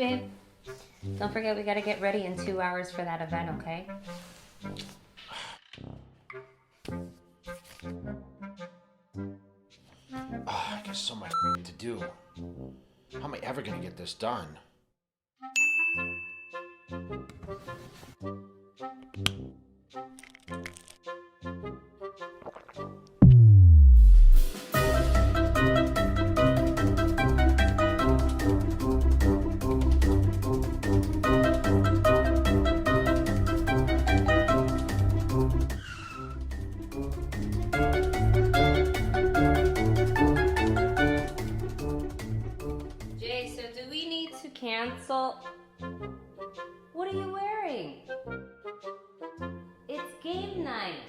babe. Don't forget we gotta get ready in 2 hours for that event, okay? I got so much to do. How am I ever gonna get this done? Jay, so do we need to cancel? What are you wearing? It's game night.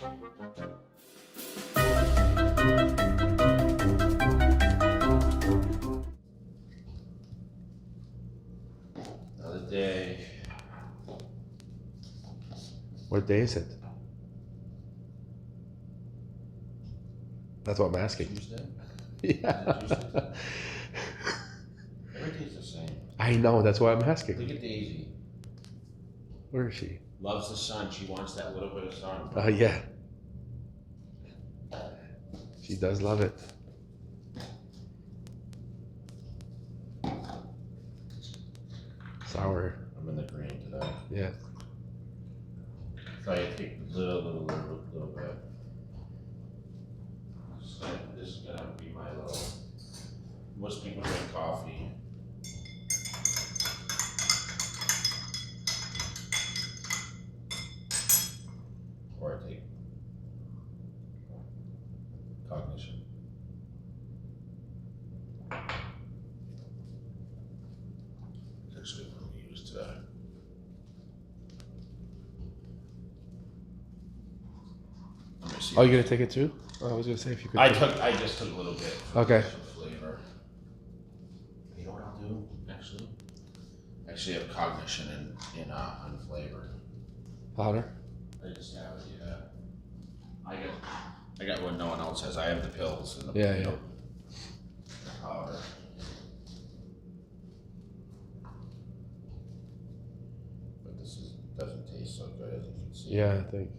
Another day. What day is it? That's what I'm asking. Tuesday? Yeah. Tuesday? Every day's the same. I know, that's why I'm asking. Look at Daisy. Where is she? Loves the sun. She wants that little bit of sun. Oh, yeah. She does love it. Sour. I'm in the green today. Yeah. So I take a little bit. This is gonna be my little. Most people drink coffee. Or I take Cognition. That's a good one to use today. Let me see. Oh, you're gonna take it too? Oh, I was gonna say if you could. I just took a little bit. Okay. For flavor. You know what I'll do, actually? Actually, I have Cognition in unflavored. Powder? I just have it, yeah. I got what no one else has. I have the pills and the Yeah. powder. But this doesn't taste so good as you can see. Yeah, I think.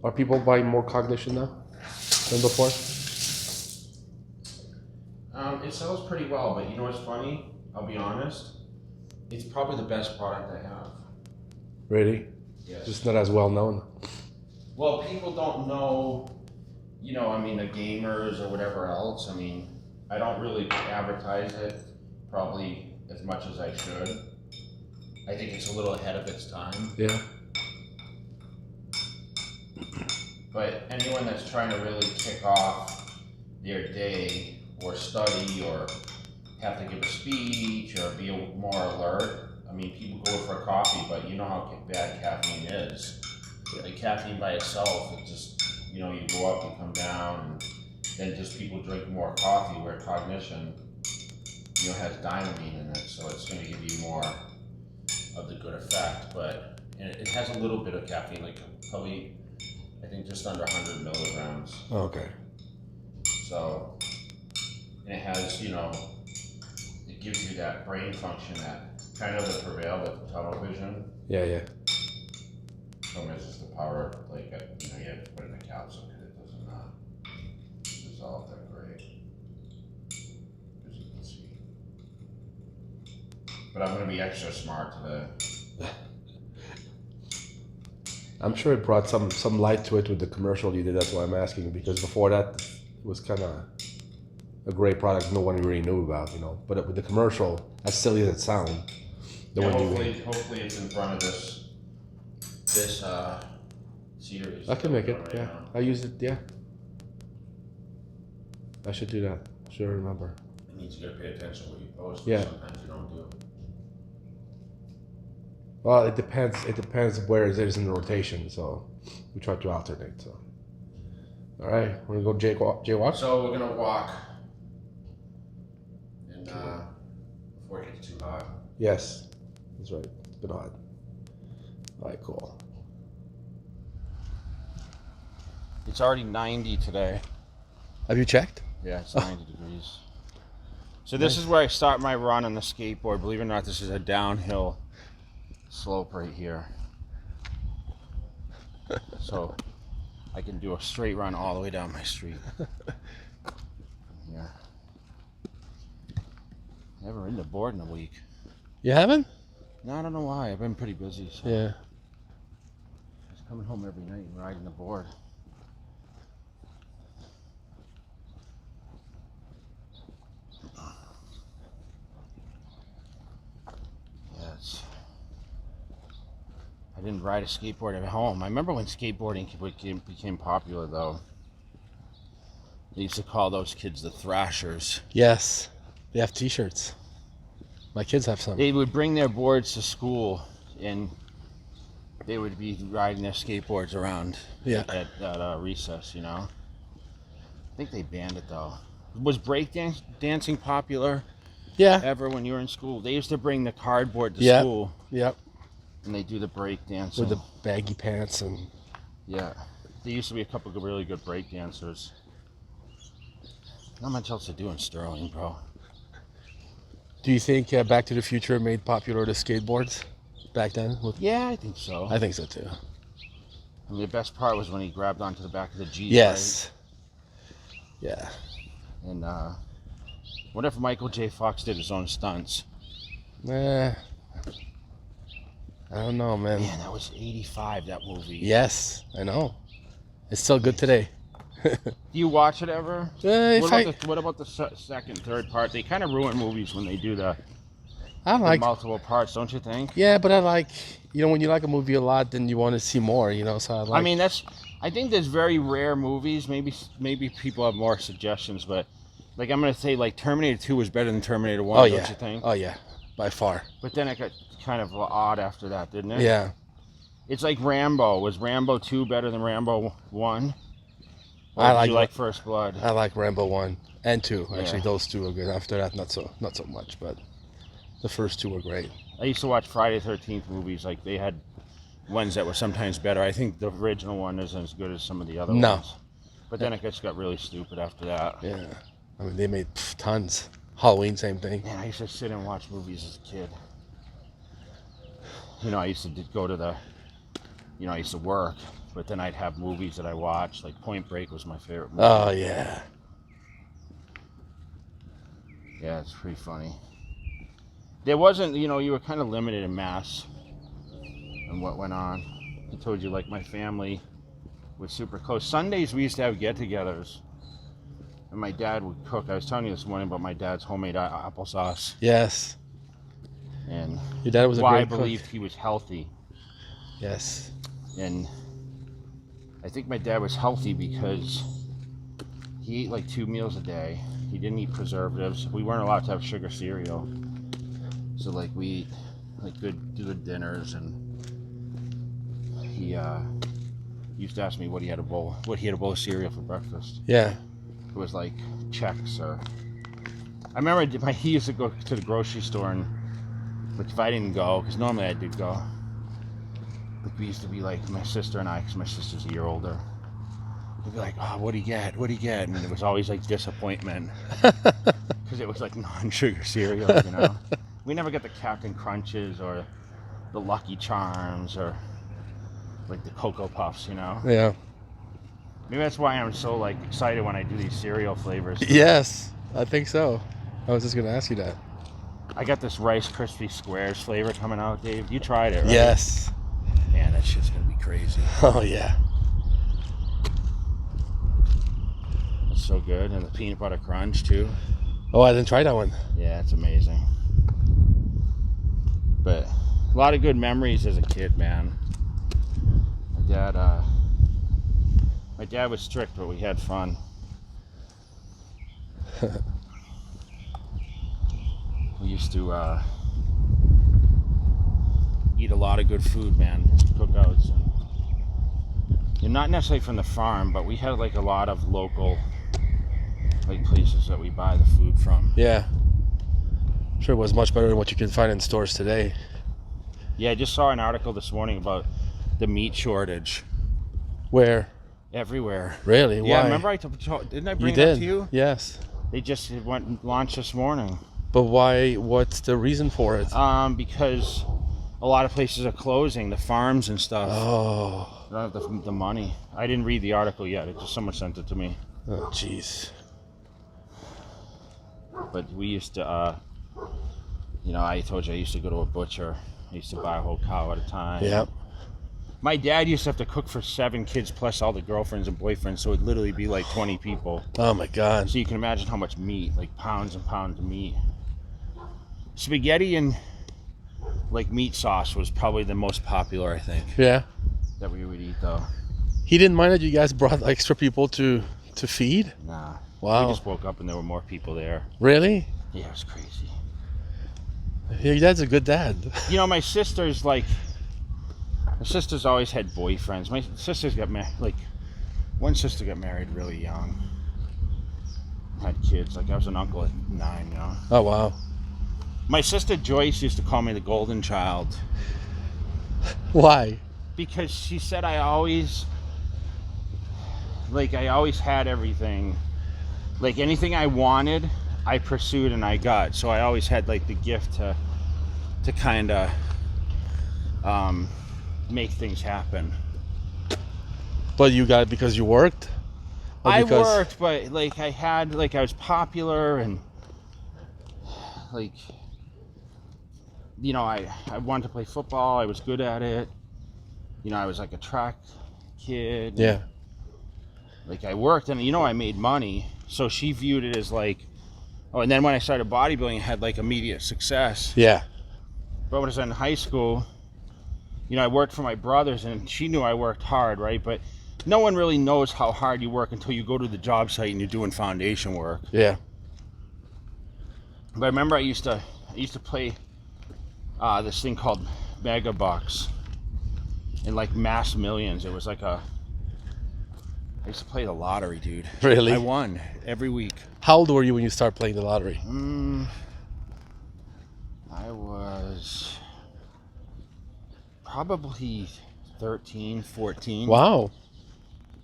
Are people buying more Cognition now than before? It sells pretty well, but you know what's funny? I'll be honest. It's probably the best product I have. Really? Yes. Just not as well known. Well, people don't know, the gamers or whatever else. I don't really advertise it probably as much as I should. I think it's a little ahead of its time. Yeah. But anyone that's trying to really kick off their day or study or have to give a speech or be more alert, people go for a coffee, but you know how bad caffeine is. Yeah. Like caffeine by itself, it just, you go up and come down, and then just people drink more coffee, where Cognition, has dynamine in it, so it's going to give you more of the good effect. But it has a little bit of caffeine, like probably, I think just under 100 milligrams. Oh, okay. So, and it has, it gives you that brain function that kind of the prevail with the tunnel vision. Yeah. So it's just the power, you have to put in a capsule because it does not dissolve that great, as you can see. But I'm going to be extra smart today. I'm sure it brought some light to it with the commercial you did. That's why I'm asking, because before that it was kind of a great product no one really knew about, But with the commercial, as silly as it sounds, hopefully it's in front of this series. I can make it. Right Yeah, now. I use it. Yeah, I should do that. Should remember. It means you gotta pay attention to what you post. Yeah. Sometimes you don't do. Well, it depends. It depends where it is in the rotation. So we try to alternate. So, all right, we're gonna go jaywalk. So we're gonna walk, and before it gets too hot. Yes, that's right. It's been hot. All right, cool. It's already 90 today. Have you checked? Yeah, it's 90 degrees. So this is where I start my run on the skateboard. Believe it or not, this is a downhill slope right here. So I can do a straight run all the way down my street. Yeah. I haven't ridden a board in a week. You haven't? No, I don't know why. I've been pretty busy. So. Yeah. Just coming home every night and riding the board. Yes. I didn't ride a skateboard at home. I remember when skateboarding became popular, though. They used to call those kids the Thrashers. Yes. They have T-shirts. My kids have some. They would bring their boards to school, and they would be riding their skateboards around at recess, you know. I think they banned it, though. Was dancing popular ever when you were in school? They used to bring the cardboard to school. Yep. And they do the break dancing. With the baggy pants and... Yeah. There used to be a couple of really good break dancers. Not much else to do in Sterling, bro. Do you think Back to the Future made popular the skateboards back then? Yeah, I think so. I think so, too. I mean, the best part was when he grabbed onto the back of the Jeep, yes. Right? Yeah. And what if Michael J. Fox did his own stunts? I don't know, man. Man, that was 85, that movie. Yes, I know. It's still good today. Do you watch it ever? What about the second, third part? They kind of ruin movies when they do the multiple parts, don't you think? Yeah, but I like, when you like a movie a lot, then you want to see more, so I think there's very rare movies. Maybe people have more suggestions, but like I'm going to say like Terminator 2 was better than Terminator 1, don't you think? Oh, yeah, by far. But then it got kind of odd after that, didn't it? Yeah. It's like Rambo. Was Rambo 2 better than Rambo 1? Or did you like First Blood? I like Rambo 1 and 2. Actually, Yeah. those two are good. After that, not so much, but the first two were great. I used to watch Friday the 13th movies. Like they had ones that were sometimes better. I think the original one isn't as good as some of the other ones. But then it just got really stupid after that. Yeah. I mean, they made tons. Halloween, same thing. Man, I used to sit and watch movies as a kid. I used to go to I used to work, but then I'd have movies that I watched. Like Point Break was my favorite movie. Oh, yeah. Yeah, it's pretty funny. There wasn't, you were kind of limited in mass and what went on. I told you, like, my family was super close. Sundays, we used to have get-togethers, and my dad would cook. I was telling you this morning about my dad's homemade applesauce. Yes. And your dad was why a I great believed cook. he was healthy. Yes. And I think my dad was healthy because he ate like 2 meals a day. He didn't eat preservatives. We weren't allowed to have sugar cereal. So like we eat like good dinners, and he used to ask me what he had a bowl of cereal for breakfast. Yeah. It was like Chex or I remember he used to go to the grocery store, and but if I didn't go, because normally I did go, but we used to be like, my sister and I, because my sister's a year older, we'd be like, oh, what'd he get? And it was always like disappointment, because it was like non-sugar cereal, We never got the Captain Crunches or the Lucky Charms or like the Cocoa Puffs, Yeah. Maybe that's why I'm so like excited when I do these cereal flavors. Yes, I think so. I was just going to ask you that. I got this Rice Krispie Squares flavor coming out, Dave. You tried it, right? Yes. Man, that shit's gonna be crazy. Oh, yeah. It's so good. And the peanut butter crunch, too. Oh, I didn't try that one. Yeah, it's amazing. But a lot of good memories as a kid, man. My dad was strict, but we had fun. We used to eat a lot of good food, man. Cookouts, and not necessarily from the farm, but we had like a lot of local like places that we buy the food from. Yeah. I'm sure it was much better than what you can find in stores today. Yeah, I just saw an article this morning about the meat shortage. Where? Everywhere. Really? Yeah, Why? remember didn't I bring You it did. up to you? Yes. They just launched this morning. But why? What's the reason for it? Because a lot of places are closing, the farms and stuff. Oh. They don't have the money. I didn't read the article yet. It just someone sent it to me. Oh, jeez. But we used to, I told you I used to go to a butcher. I used to buy a whole cow at a time. Yeah. My dad used to have to cook for 7 kids plus all the girlfriends and boyfriends, so it'd literally be like 20 people. Oh my God. So you can imagine how much meat, like pounds and pounds of meat. Spaghetti and like meat sauce was probably the most popular, I think. Yeah. That we would eat though. He didn't mind that you guys brought extra people to feed? Nah. Wow. We just woke up and there were more people there. Really? Yeah, it was crazy. Your dad's a good dad. My sister's always had boyfriends. My sisters got married, one sister got married really young. Had kids. I was an uncle at 9, Oh, wow. My sister Joyce used to call me the golden child. Why? Because she said I always had everything. Like anything I wanted, I pursued and I got. So I always had the gift to kind of make things happen. But you got it because you worked? I worked, but I had I was popular and I wanted to play football. I was good at it. I was a track kid. Yeah. I worked and I made money. So she viewed it as and then when I started bodybuilding, I had immediate success. Yeah. But when I was in high school, I worked for my brothers and she knew I worked hard, right? But no one really knows how hard you work until you go to the job site and you're doing foundation work. Yeah. But I remember I used to play this thing called Mega Bucks and Mass Millions. It was I used to play the lottery, dude. Really? I won every week. How old were you when you started playing the lottery? I was probably 13, 14. Wow.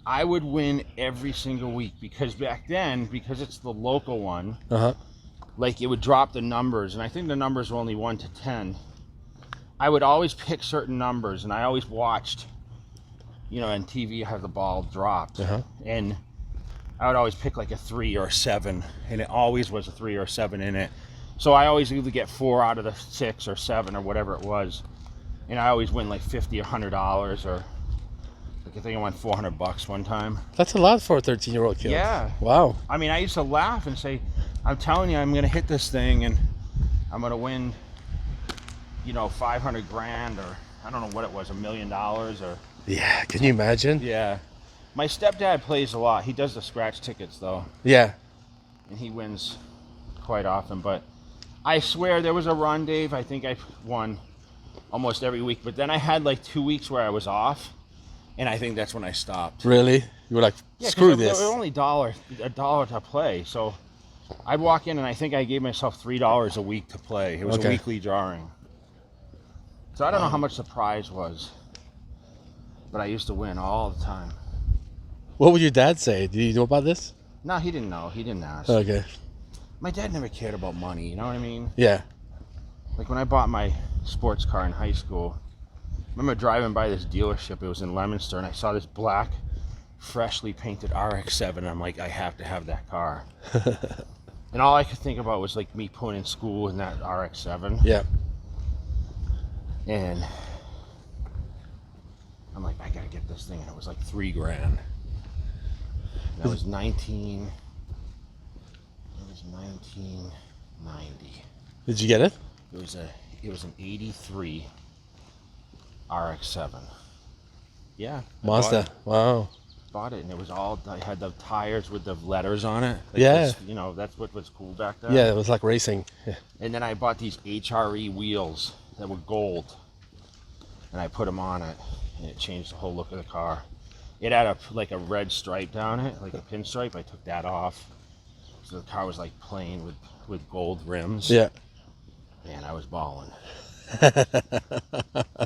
I would win every single week because back then, because it's the local one, Uh-huh. it would drop the numbers, and I think the numbers were only 1 to 10. I would always pick certain numbers, and I always watched, on TV have the ball dropped, Uh-huh. and I would always pick a 3 or a 7, and it always was a 3 or a 7 in it. So I always either get 4 out of the 6 or 7 or whatever it was, and I always win $50 or $100 or. I think I won $400 one time. That's a lot for a 13-year-old kid. Yeah. Wow. I mean, I used to laugh and say, I'm telling you, I'm going to hit this thing and I'm going to win, $500 grand or I don't know what it was, $1 million or. Yeah. Can you imagine? Yeah. My stepdad plays a lot. He does the scratch tickets though. Yeah. And he wins quite often. But I swear there was a run, Dave. I think I won almost every week. But then I had 2 weeks where I was off. And I think that's when I stopped. Really? You were screw this. It was only a dollar to play. So I'd walk in and I think I gave myself $3 a week to play. It was a weekly drawing. So I don't know how much the prize was. But I used to win all the time. What would your dad say? Did you know about this? No, he didn't know. He didn't ask. Okay. My dad never cared about money, you know what I mean? Yeah. When I bought my sports car in high school, I remember driving by this dealership. It was in Leominster, and I saw this black, freshly painted RX-7. And I'm like, I have to have that car. And all I could think about was me putting in school in that RX-7. Yeah. And I'm like, I gotta get this thing. And it was $3 grand. And that was 1990. Did you get it? It was an 83 RX-7. Yeah. Mazda. Wow. Bought it and it was all, I had the tires with the letters on it. Yeah. That's what was cool back then. Yeah, it was like racing. Yeah. And then I bought these HRE wheels that were gold. And I put them on it and it changed the whole look of the car. It had a red stripe down it, a pinstripe. I took that off. So the car was plain with gold rims. Yeah. Man, I was balling. And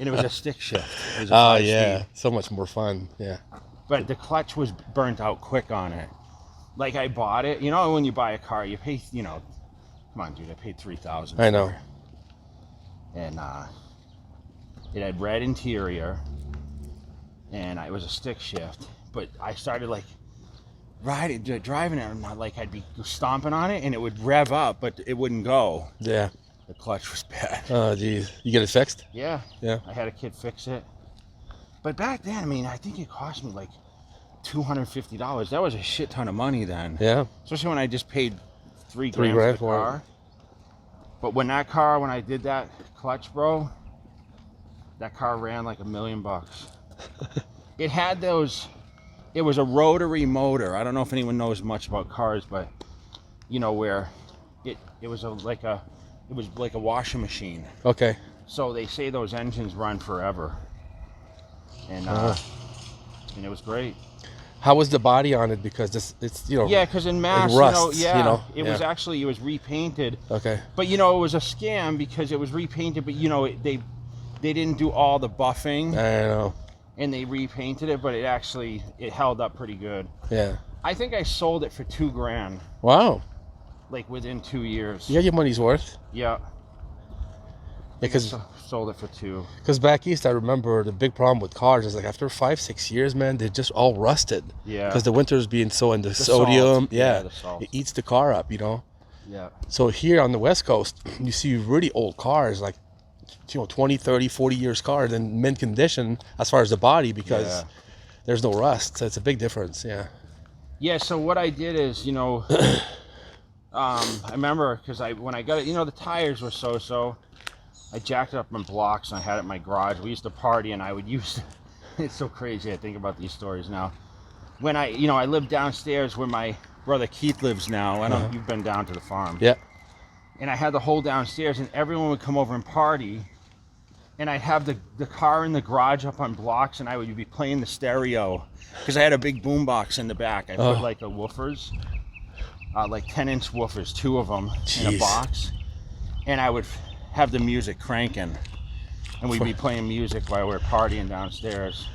it was a stick shift. It was a 5-speed. Yeah. So much more fun. Yeah. But the clutch was burnt out quick on it. like I bought it. You know, when you buy a car, you pay, you know, come on, dude, I paid $3,000. I know. And it had red interior, and it was a stick shift. But I started like driving it, and like I'd be stomping on it, and it would rev up, but it wouldn't go. Yeah. The clutch was bad. Oh, geez. You get it fixed? Yeah. Yeah. I had a kid fix it. But back then, I mean, I think it cost me like $250. That was a shit ton of money then. Yeah. Especially when I just paid $3 grand for the car. But when I did that clutch, bro, that car ran like $1 million. It had those, it was a rotary motor. I don't know if anyone knows much about cars, but you know, where it was like a washing machine. Okay. So they say those engines run forever. And it was great. How was the body on it? Because it's you know. Yeah, because in Mass, rusts, it was actually, it was repainted. Okay. But you know, it was a scam because it was repainted, but you know, they didn't do all the buffing. I know. And they repainted it, but it held up pretty good. Yeah. I think I sold it for $2 grand. Wow. Like within 2 years. You got your money's worth. Yeah. Because sold it for $2 grand. Because back east, I remember the big problem with cars is like after 5-6 years, man, they just all rusted. Yeah. Because the winter's being so into sodium. Salt. Yeah. The salt. It eats the car up, you know. Yeah. So here on the West Coast, you see really old cars, like 20, 30, 40 years cars in mint condition as far as the body because there's no rust. So it's a big difference. Yeah. Yeah. So what I did is, you know, I remember because when I got it, you know, the tires were so. I jacked it up in blocks and I had it in my garage. We used to party and I would use, it's so crazy. I think about these stories now. When I lived downstairs where my brother Keith lives now. I know you've been down to the farm. Yeah. And I had the whole downstairs and everyone would come over and party. And I'd have the car in the garage up on blocks and I would be playing the stereo because I had a big boombox in the back. I put like the woofers, like 10-inch woofers, 2 of them in a box. And I would have the music cranking and we'd be playing music while we were partying downstairs.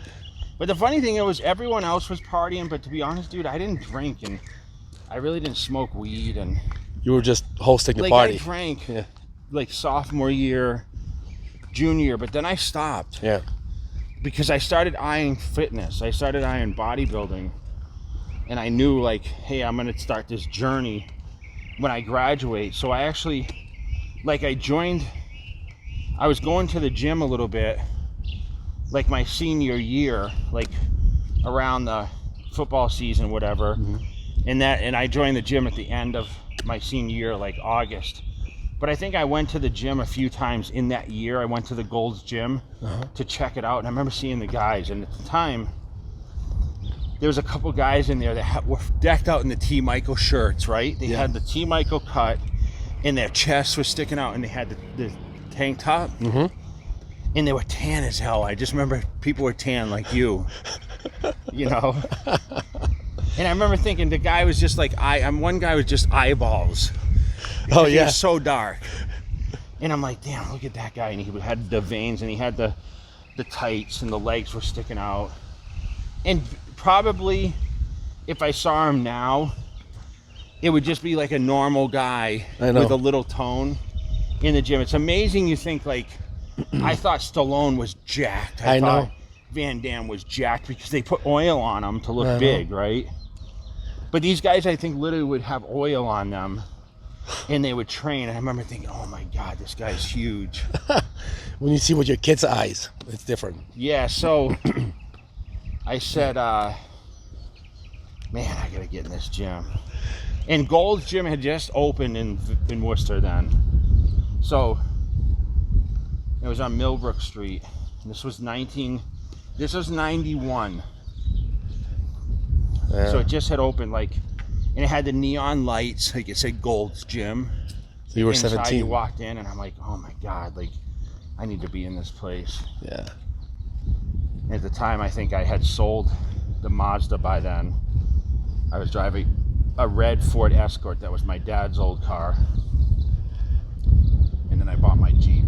But the funny thing was everyone else was partying, but to be honest, dude, I didn't drink and I really didn't smoke weed. And you were just hosting the party. I drank like sophomore year, junior year, but then I stopped. Yeah. Because I started eyeing fitness. I started eyeing bodybuilding. And I knew like, hey, I'm going to start this journey when I graduate. So I actually, like I was going to the gym a little bit, like my senior year, like around the football season, whatever. Mm-hmm. And I joined the gym at the end of my senior year, like August. But I think I went to the gym a few times in that year. I went to the Gold's Gym to check it out. And I remember seeing the guys. And at the time, there was a couple guys in there that were decked out in the T. Michael shirts, right? They had the T. Michael cut, and their chests were sticking out, and they had the tank top. Mm-hmm. And they were tan as hell. I just remember people were tan like you, you know? And I remember thinking the guy was just like, one guy was just eyeballs. Oh, he yeah. was so dark. And I'm like, damn, look at that guy. And he had the veins and he had the tights and the legs were sticking out. And probably if I saw him now, it would just be like a normal guy with a little tone in the gym. It's amazing you think like, I thought Stallone was jacked. I thought Van Damme was jacked because they put oil on him to look big, right? But these guys, I think, literally would have oil on them. And they would train. And I remember thinking, oh my God, this guy's huge. When you see with your kid's eyes, it's different. Yeah, so I said, man, I got to get in this gym. And Gold's Gym had just opened in Worcester then. So it was on Millbrook Street. This was 91. Yeah. So it just had opened, like, and it had the neon lights, like it said Gold's Gym. So you were Inside, 17. you walked in, and I'm like, oh my God, like, I need to be in this place. Yeah. And at the time, I think I had sold the Mazda by then. I was driving a red Ford Escort that was my dad's old car. And then I bought my Jeep.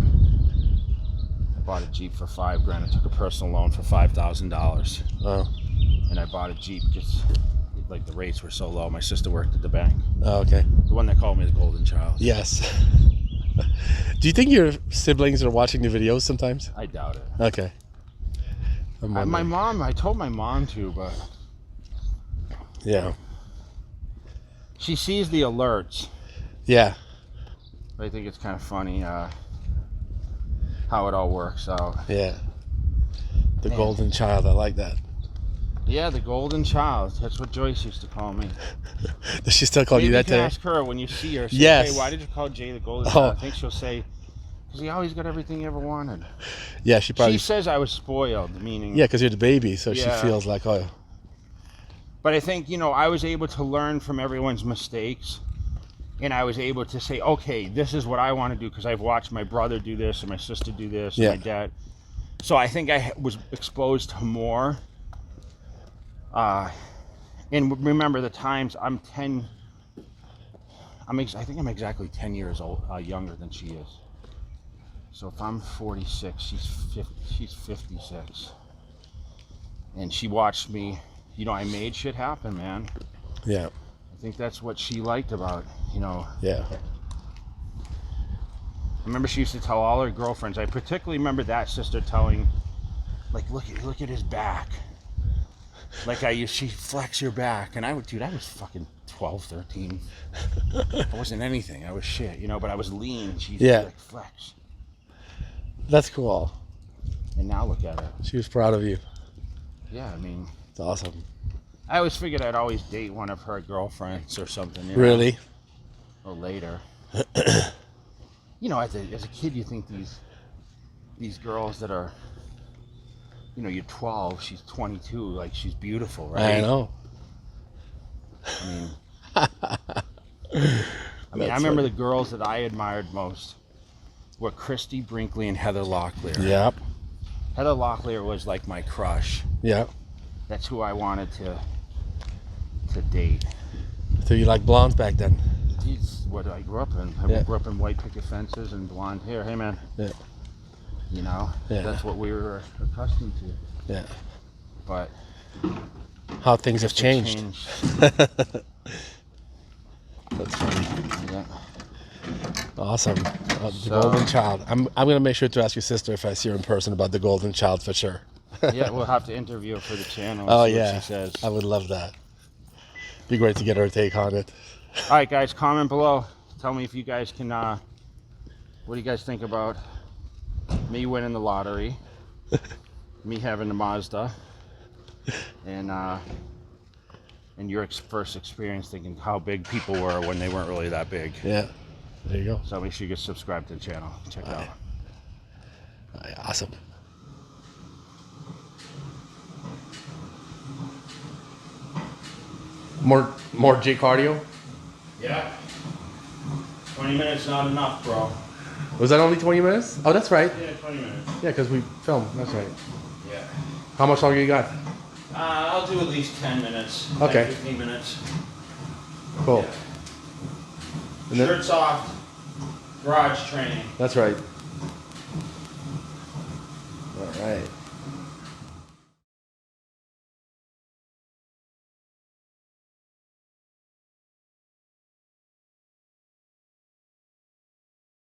I bought a Jeep for $5 grand. I took a personal loan for $5,000. Oh. And I bought a Jeep because like the rates were so low. My sister worked at the bank. Oh, okay. The one that called me the golden child. Yes. Do you think your siblings are watching the videos sometimes? I doubt it. Okay. My mom, I told my mom to, but yeah. she sees the alerts. Yeah. I think it's kind of funny how it all works out. Yeah. The golden child. I like that. Yeah, the golden child. That's what Joyce used to call me. Does she still call you that today? today? Ask her when you see her. Say, Yes. Hey, why did you call Jay the golden child? I think she'll say, because he always got everything he ever wanted. Yeah, she probably. She says I was spoiled, meaning. Yeah, because you're the baby, so Yeah. she feels like, oh. But I think, I was able to learn from everyone's mistakes. And I was able to say, okay, this is what I want to do because I've watched my brother do this and my sister do this and my dad. So I think I was exposed to more. And remember the times I think I'm exactly 10 years old, younger than she is. So if I'm 46, she's 56. And she watched me, I made shit happen, man. Yeah. I think that's what she liked about, Yeah. I remember she used to tell all her girlfriends. I particularly remember that sister telling, like, look at his back. Like she flex your back. And I was fucking 12, 13. I wasn't anything. I was shit, but I was lean. She used to like flex. That's cool. And now look at her. She was proud of you. Yeah, I mean. It's awesome. I always figured I'd always date one of her girlfriends or something. Really? Or later. As a kid, you think these girls that are, you're 12, she's 22, like she's beautiful, right? I know. I remember the girls that I admired most were Christy Brinkley and Heather Locklear. Yep. Heather Locklear was like my crush. Yep. That's who I wanted to date. So you like blondes back then? He's what I grew up in. I grew up in white picket fences and blonde hair. Hey, man. Yeah. That's what we were accustomed to. Yeah. But how things have changed. That's funny. Yeah. Awesome. The golden child. I'm gonna make sure to ask your sister if I see her in person about the golden child for sure. Yeah, we'll have to interview her for the channel. Oh see yeah. what she says. I would love that. Be great to get her take on it. All right, guys, comment below. Tell me if you guys can. What do you guys think about me winning the lottery, me having the Mazda, and your first experience thinking how big people were when they weren't really that big. Yeah. There you go. So make sure you get subscribed to the channel. Check it out. Awesome. More J cardio? Yeah. 20 minutes not enough, bro. Was that only 20 minutes? Oh, that's right. Yeah, 20 minutes. Yeah, because we filmed. That's right. Yeah. How much longer you got? I'll do at least 10 minutes. Okay. 15 minutes. Cool. Yeah. Shirts off. Garage training. That's right. All right.